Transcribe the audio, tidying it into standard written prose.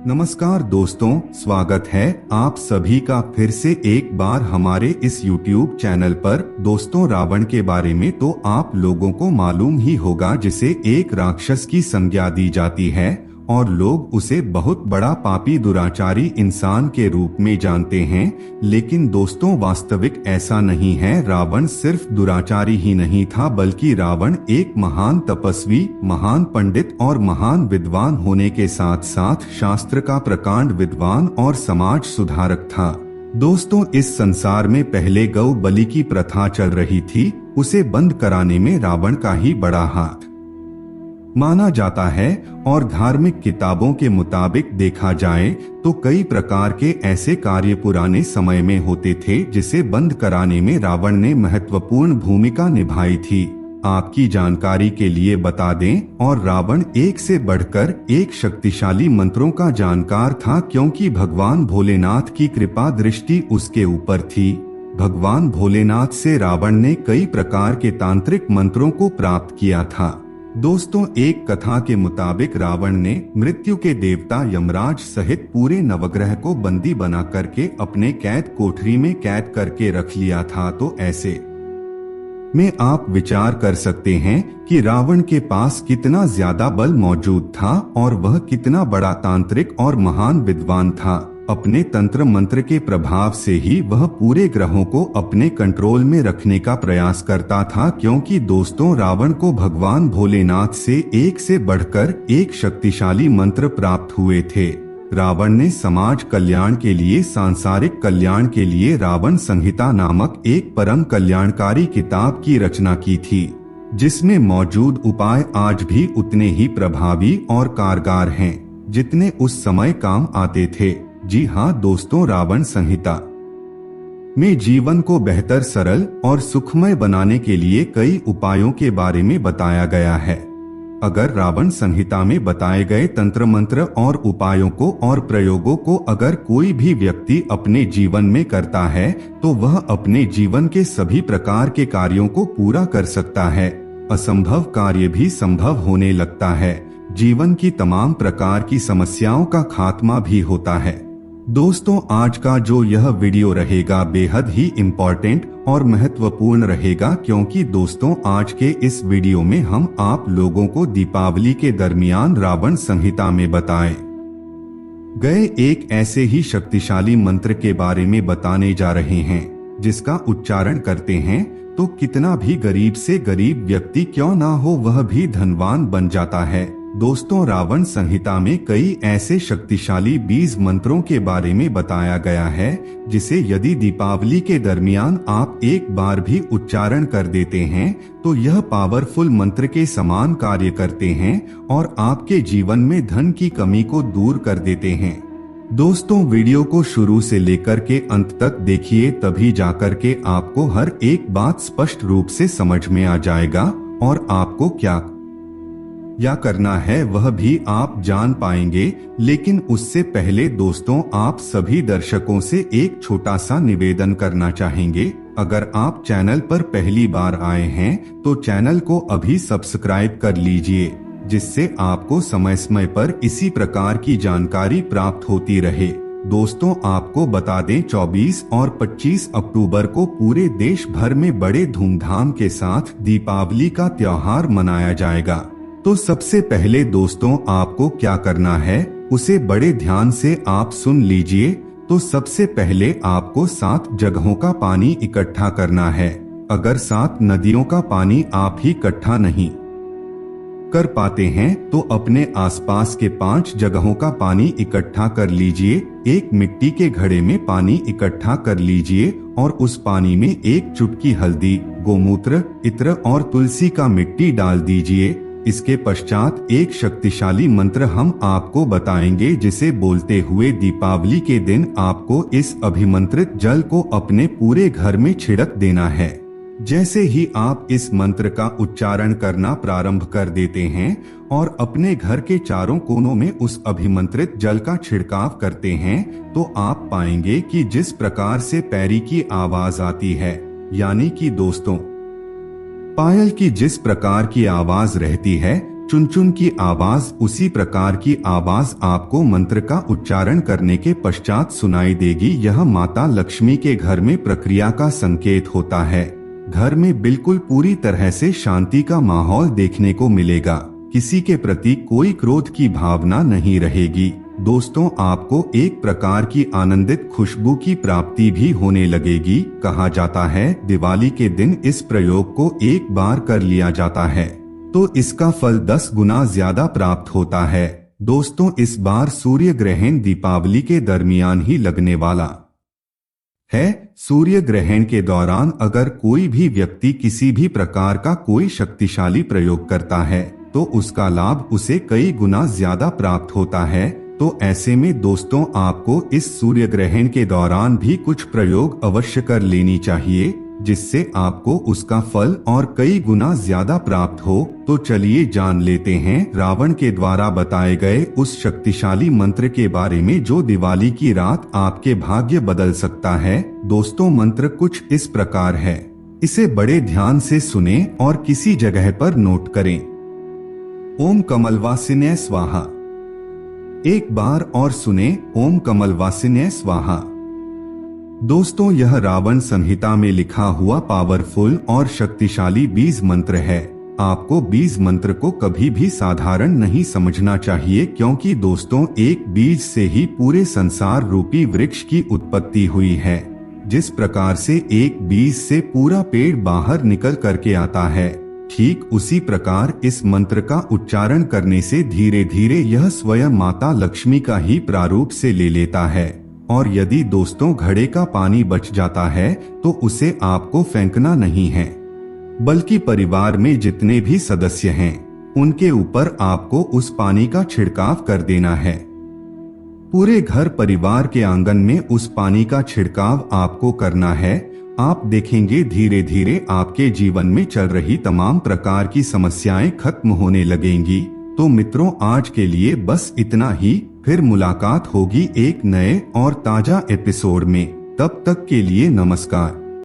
नमस्कार दोस्तों, स्वागत है आप सभी का फिर से एक बार हमारे इस YouTube चैनल पर। दोस्तों, रावण के बारे में तो आप लोगों को मालूम ही होगा, जिसे एक राक्षस की संज्ञा दी जाती है और लोग उसे बहुत बड़ा पापी दुराचारी इंसान के रूप में जानते हैं। लेकिन दोस्तों, वास्तविक ऐसा नहीं है। रावण सिर्फ दुराचारी ही नहीं था, बल्कि रावण एक महान तपस्वी, महान पंडित और महान विद्वान होने के साथ साथ शास्त्र का प्रकांड विद्वान और समाज सुधारक था। दोस्तों, इस संसार में पहले गौ बलि की प्रथा चल रही थी। उसे बंद कराने में रावण का ही बड़ा हाथ माना जाता है और धार्मिक किताबों के मुताबिक देखा जाए तो कई प्रकार के ऐसे कार्य पुराने समय में होते थे जिसे बंद कराने में रावण ने महत्वपूर्ण भूमिका निभाई थी। आपकी जानकारी के लिए बता दें, और रावण एक से बढ़कर एक शक्तिशाली मंत्रों का जानकार था, क्योंकि भगवान भोलेनाथ की कृपा दृष्टि उसके ऊपर थी। भगवान भोलेनाथ से रावण ने कई प्रकार के तांत्रिक मंत्रों को प्राप्त किया था। दोस्तों, एक कथा के मुताबिक रावण ने मृत्यु के देवता यमराज सहित पूरे नवग्रह को बंदी बना करके अपने कैद कोठरी में कैद करके रख लिया था। तो ऐसे में आप विचार कर सकते हैं कि रावण के पास कितना ज्यादा बल मौजूद था और वह कितना बड़ा तांत्रिक और महान विद्वान था। अपने तंत्र मंत्र के प्रभाव से ही वह पूरे ग्रहों को अपने कंट्रोल में रखने का प्रयास करता था, क्योंकि दोस्तों, रावण को भगवान भोलेनाथ से बढ़कर एक शक्तिशाली मंत्र प्राप्त हुए थे। रावण ने समाज कल्याण के लिए, सांसारिक कल्याण के लिए रावण संहिता नामक एक परम कल्याणकारी किताब की रचना की थी, जिसमें मौजूद उपाय आज भी उतने ही प्रभावी और कारगर हैं जितने उस समय काम आते थे। जी हाँ दोस्तों, रावण संहिता में जीवन को बेहतर, सरल और सुखमय बनाने के लिए कई उपायों के बारे में बताया गया है। अगर रावण संहिता में बताए गए तंत्र मंत्र और उपायों को और प्रयोगों को अगर कोई भी व्यक्ति अपने जीवन में करता है तो वह अपने जीवन के सभी प्रकार के कार्यों को पूरा कर सकता है। असंभव कार्य भी संभव होने लगता है। जीवन की तमाम प्रकार की समस्याओं का खात्मा भी होता है। दोस्तों, आज का जो यह वीडियो रहेगा बेहद ही इम्पोर्टेंट और महत्वपूर्ण रहेगा, क्योंकि दोस्तों, आज के इस वीडियो में हम आप लोगों को दीपावली के दरमियान रावण संहिता में बताए गए एक ऐसे ही शक्तिशाली मंत्र के बारे में बताने जा रहे हैं, जिसका उच्चारण करते हैं तो कितना भी गरीब से गरीब व्यक्ति क्यों ना हो, वह भी धनवान बन जाता है। दोस्तों, रावण संहिता में कई ऐसे शक्तिशाली 20 मंत्रों के बारे में बताया गया है, जिसे यदि दीपावली के दरमियान आप एक बार भी उच्चारण कर देते हैं तो यह पावरफुल मंत्र के समान कार्य करते हैं और आपके जीवन में धन की कमी को दूर कर देते हैं। दोस्तों, वीडियो को शुरू से लेकर के अंत तक देखिए, तभी जाकर के आपको हर एक बात स्पष्ट रूप से समझ में आ जाएगा और आपको क्या करना है वह भी आप जान पाएंगे। लेकिन उससे पहले दोस्तों, आप सभी दर्शकों से एक छोटा सा निवेदन करना चाहेंगे। अगर आप चैनल पर पहली बार आए हैं तो चैनल को अभी सब्सक्राइब कर लीजिए, जिससे आपको समय समय पर इसी प्रकार की जानकारी प्राप्त होती रहे। दोस्तों, आपको बता दें, 24 और 25 अक्टूबर को पूरे देश भर में बड़े धूमधाम के साथ दीपावली का त्योहार मनाया जाएगा। तो सबसे पहले दोस्तों, आपको क्या करना है उसे बड़े ध्यान से आप सुन लीजिए। तो सबसे पहले आपको 7 जगहों का पानी इकट्ठा करना है। अगर 7 नदियों का पानी आप ही इकट्ठा नहीं कर पाते हैं तो अपने आसपास के 5 जगहों का पानी इकट्ठा कर लीजिए। एक मिट्टी के घड़े में पानी इकट्ठा कर लीजिए और उस पानी में एक चुटकी हल्दी, गोमूत्र, इत्र और तुलसी का मिट्टी डाल दीजिए। इसके पश्चात एक शक्तिशाली मंत्र हम आपको बताएंगे, जिसे बोलते हुए दीपावली के दिन आपको इस अभिमंत्रित जल को अपने पूरे घर में छिड़क देना है। जैसे ही आप इस मंत्र का उच्चारण करना प्रारंभ कर देते हैं और अपने घर के चारों कोनों में उस अभिमंत्रित जल का छिड़काव करते हैं, तो आप पाएंगे कि जिस प्रकार से पैरी की आवाज आती है, यानी कि दोस्तों पायल की जिस प्रकार की आवाज रहती है, चुन चुन की आवाज उसी प्रकार की आवाज आपको मंत्र का उच्चारण करने के पश्चात सुनाई देगी। यह माता लक्ष्मी के घर में प्रक्रिया का संकेत होता है। घर में बिल्कुल पूरी तरह से शांति का माहौल देखने को मिलेगा। किसी के प्रति कोई क्रोध की भावना नहीं रहेगी। दोस्तों, आपको एक प्रकार की आनंदित खुशबू की प्राप्ति भी होने लगेगी। कहा जाता है दिवाली के दिन इस प्रयोग को एक बार कर लिया जाता है तो इसका फल 10 गुना ज्यादा प्राप्त होता है। दोस्तों, इस बार सूर्य ग्रहण दीपावली के दरमियान ही लगने वाला है। सूर्य ग्रहण के दौरान अगर कोई भी व्यक्ति किसी भी प्रकार का कोई शक्तिशाली प्रयोग करता है तो उसका लाभ उसे कई गुना ज्यादा प्राप्त होता है। तो ऐसे में दोस्तों, आपको इस सूर्य ग्रहण के दौरान भी कुछ प्रयोग अवश्य कर लेनी चाहिए, जिससे आपको उसका फल और कई गुना ज्यादा प्राप्त हो। तो चलिए जान लेते हैं रावण के द्वारा बताए गए उस शक्तिशाली मंत्र के बारे में जो दिवाली की रात आपके भाग्य बदल सकता है। दोस्तों, मंत्र कुछ इस प्रकार है, इसे बड़े ध्यान से सुने और किसी जगह पर नोट करें। ओम कमलवासिन्य स्वाहा। एक बार और सुने, ओम कमलवासिन्य स्वाहा। दोस्तों, यह रावण संहिता में लिखा हुआ पावरफुल और शक्तिशाली बीज मंत्र है। आपको बीज मंत्र को कभी भी साधारण नहीं समझना चाहिए, क्योंकि दोस्तों, एक बीज से ही पूरे संसार रूपी वृक्ष की उत्पत्ति हुई है। जिस प्रकार से एक बीज से पूरा पेड़ बाहर निकल करके आता है, ठीक उसी प्रकार इस मंत्र का उच्चारण करने से धीरे धीरे यह स्वयं माता लक्ष्मी का ही प्रारूप से ले लेता है। और यदि दोस्तों घड़े का पानी बच जाता है तो उसे आपको फेंकना नहीं है, बल्कि परिवार में जितने भी सदस्य हैं उनके ऊपर आपको उस पानी का छिड़काव कर देना है। पूरे घर परिवार के आंगन में उस पानी का छिड़काव आपको करना है। आप देखेंगे धीरे धीरे आपके जीवन में चल रही तमाम प्रकार की समस्याएं खत्म होने लगेंगी। तो मित्रों, आज के लिए बस इतना ही। फिर मुलाकात होगी एक नए और ताजा एपिसोड में। तब तक के लिए नमस्कार।